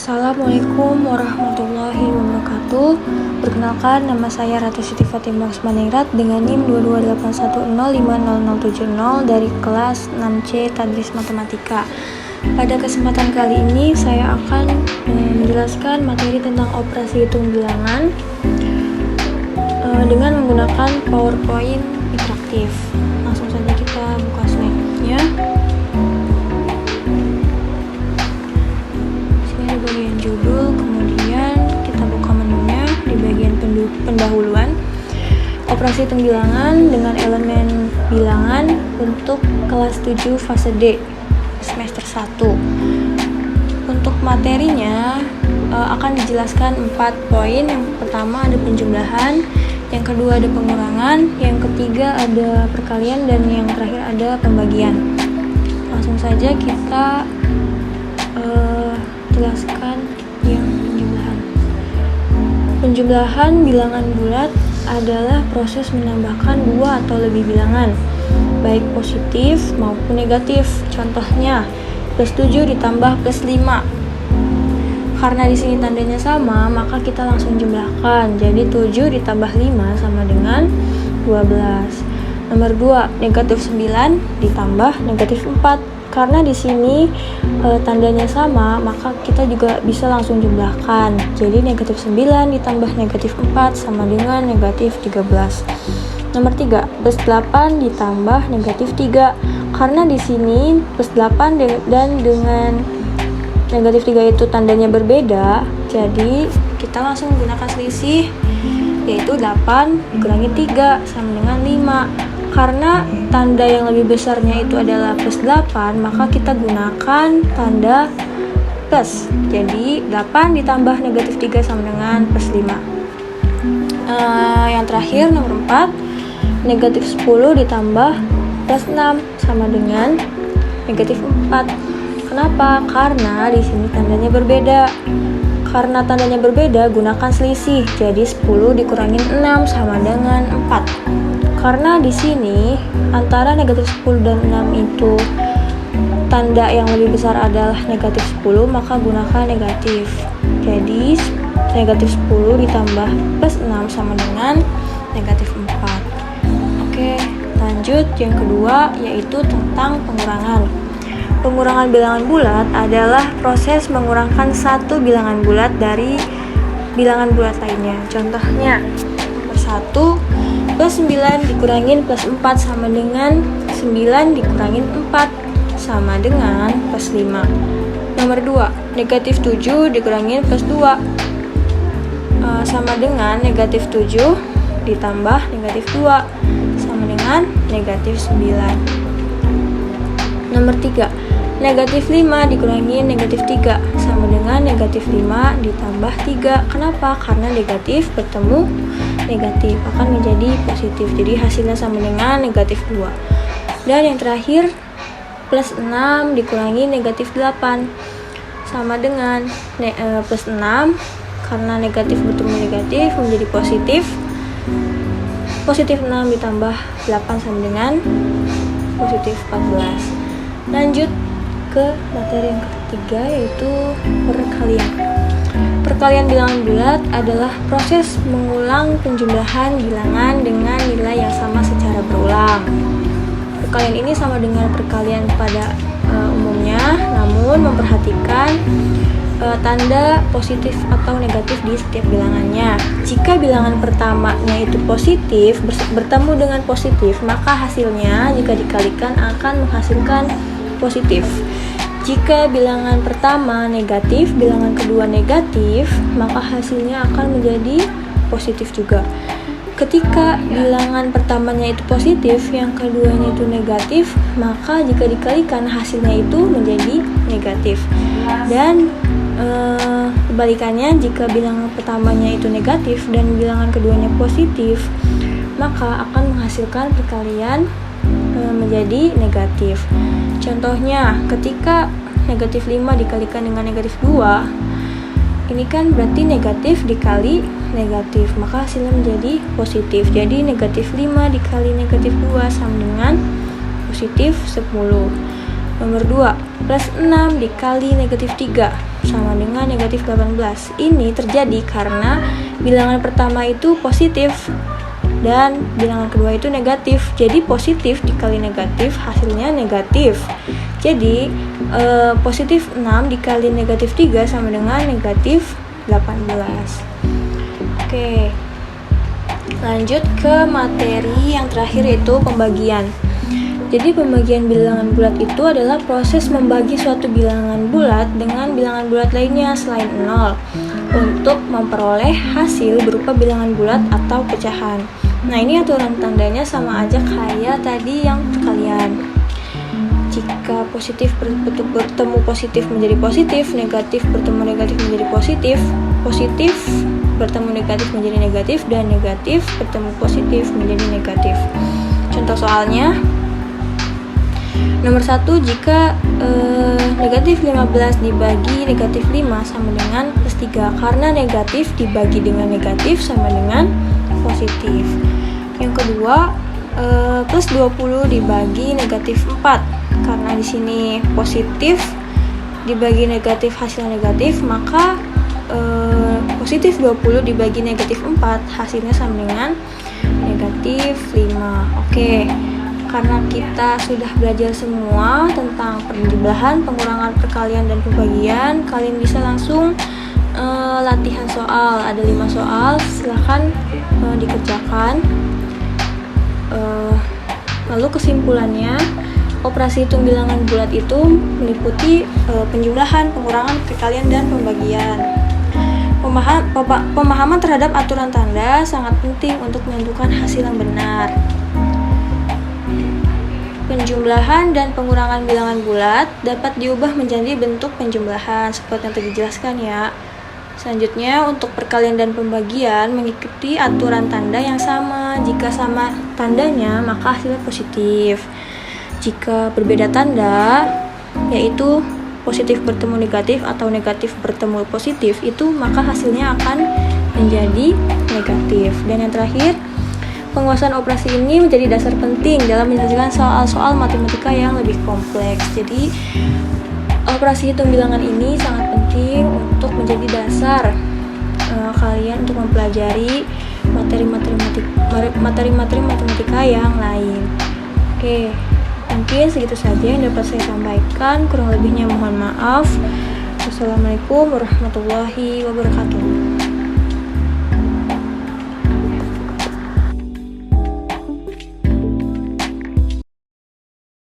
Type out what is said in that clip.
Assalamualaikum warahmatullahi wabarakatuh. Perkenalkan, nama saya Ratu Siti Fatimah Usmaningrat dengan NIM 22810500070 dari kelas 6C Tadris Matematika. Pada kesempatan kali ini saya akan menjelaskan materi tentang operasi hitung bilangan dengan menggunakan PowerPoint interaktif. Langsung saja kita buka slide-nya. Bagian judul, kemudian kita buka menunya di bagian pendahuluan. Operasi hitung bilangan dengan elemen bilangan untuk kelas 7 fase D semester 1. Untuk materinya akan dijelaskan 4 poin. Yang pertama ada penjumlahan, yang kedua ada pengurangan, yang ketiga ada perkalian, dan yang terakhir ada pembagian. Langsung saja kita jelaskan yang penjumlahan. Penjumlahan bilangan bulat adalah proses menambahkan dua atau lebih bilangan, baik positif maupun negatif. Contohnya, plus 7 ditambah plus 5. Karena di sini tandanya sama, maka kita langsung jumlahkan. Jadi 7 ditambah 5 sama dengan 12. Nomor 2, negatif 9 ditambah negatif 4. Karena di sini tandanya sama, maka kita juga bisa langsung jumlahkan. Jadi negatif 9 ditambah negatif 4 sama dengan negatif 13. Nomor 3, plus 8 ditambah negatif 3. Karena di sini plus 8 dan dengan negatif 3 itu tandanya berbeda, jadi kita langsung menggunakan selisih, yaitu 8 dikurangi 3 sama dengan 5. Karena tanda yang lebih besarnya itu adalah plus 8, maka kita gunakan tanda plus. Jadi 8 ditambah negatif 3 sama dengan plus 5. Yang terakhir nomor 4, negatif 10 ditambah plus 6 sama dengan negatif 4. Kenapa? Karena di sini tandanya berbeda. Karena tandanya berbeda, gunakan selisih. Jadi 10 dikurangin 6 sama dengan 4. Karena di sini antara negatif 10 dan 6 itu tanda yang lebih besar adalah negatif 10, maka gunakan negatif. Jadi negatif 10 ditambah plus 6 sama dengan negatif 4. Oke, lanjut yang kedua, yaitu tentang pengurangan. Pengurangan bilangan bulat adalah proses mengurangkan satu bilangan bulat dari bilangan bulat lainnya. Contohnya, nomor 1, plus 9 dikurangin plus 4 sama dengan 9 dikurangin 4 sama dengan plus 5. Nomor 2, negatif 7 dikurangin plus 2 sama dengan negatif 7 ditambah negatif 2 sama dengan negatif 9. Nomor 3, negatif 5 dikurangi negatif 3 sama dengan negatif 5 ditambah 3. Kenapa? Karena negatif bertemu negatif akan menjadi positif. Jadi hasilnya sama dengan negatif 2. Dan yang terakhir, plus 6 dikurangi negatif 8 sama dengan plus 6. Karena negatif bertemu negatif menjadi positif. Positif 6 ditambah 8 sama dengan positif 14. Lanjut ke materi yang ketiga, yaitu perkalian. Perkalian bilangan bulat adalah proses mengulang penjumlahan bilangan dengan nilai yang sama secara berulang. Perkalian ini sama dengan perkalian pada umumnya, namun memperhatikan tanda positif atau negatif di setiap bilangannya. Jika bilangan pertamanya itu positif bertemu dengan positif, maka hasilnya jika dikalikan akan menghasilkan positif. Jika bilangan pertama negatif, bilangan kedua negatif, maka hasilnya akan menjadi positif juga. Ketika bilangan pertamanya itu positif, yang keduanya itu negatif, maka jika dikalikan hasilnya itu menjadi negatif. Dan kebalikannya, jika bilangan pertamanya itu negatif dan bilangan keduanya positif, maka akan menghasilkan perkalian menjadi negatif. Contohnya, ketika negatif 5 dikalikan dengan negatif 2, ini kan berarti negatif dikali negatif, maka hasilnya menjadi positif. Jadi negatif 5 dikali negatif 2 sama dengan positif 10. Nomor 2, plus 6 dikali negatif 3. sama dengan negatif 18. Ini terjadi karena bilangan pertama itu positif dan bilangan kedua itu negatif. Jadi positif dikali negatif hasilnya negatif. Jadi positif 6 dikali negatif 3 sama dengan negatif 18. Oke, lanjut ke materi yang terakhir, yaitu pembagian. Jadi pembagian bilangan bulat itu adalah proses membagi suatu bilangan bulat dengan bilangan bulat lainnya selain 0 untuk memperoleh hasil berupa bilangan bulat atau pecahan. Nah, ini aturan tandanya sama aja kayak tadi yang perkalian. Jika positif bertemu positif menjadi positif, negatif bertemu negatif menjadi positif, positif bertemu negatif menjadi negatif, dan negatif bertemu positif menjadi negatif. Contoh soalnya, nomor 1, jika negatif 15 dibagi negatif 5 sama dengan plus 3, karena negatif dibagi dengan negatif sama dengan positif. Yang kedua, plus 20 dibagi negatif 4, karena di sini positif dibagi negatif hasil negatif, maka positif 20 dibagi negatif 4 hasilnya sama dengan negatif 5. Oke, karena kita sudah belajar semua tentang penjumlahan, pengurangan, perkalian, dan pembagian, kalian bisa langsung latihan soal. Ada 5 soal, silahkan dikerjakan. Lalu kesimpulannya, operasi hitung bilangan bulat itu meliputi penjumlahan, pengurangan, perkalian, dan pembagian. Pemahaman terhadap aturan tanda sangat penting untuk menentukan hasil yang benar. Penjumlahan dan pengurangan bilangan bulat dapat diubah menjadi bentuk penjumlahan seperti yang tadi dijelaskan ya. Selanjutnya, untuk perkalian dan pembagian mengikuti aturan tanda yang sama. Jika sama tandanya, maka hasilnya positif. Jika berbeda tanda, yaitu positif bertemu negatif atau negatif bertemu positif, itu maka hasilnya akan menjadi negatif. Dan yang terakhir, penguasaan operasi ini menjadi dasar penting dalam menyelesaikan soal-soal matematika yang lebih kompleks. Jadi, operasi hitung bilangan ini sangat penting untuk menjadi dasar kalian untuk mempelajari materi-materi matematika yang lain. Oke, mungkin segitu saja yang dapat saya sampaikan. Kurang lebihnya mohon maaf. Wassalamualaikum warahmatullahi wabarakatuh.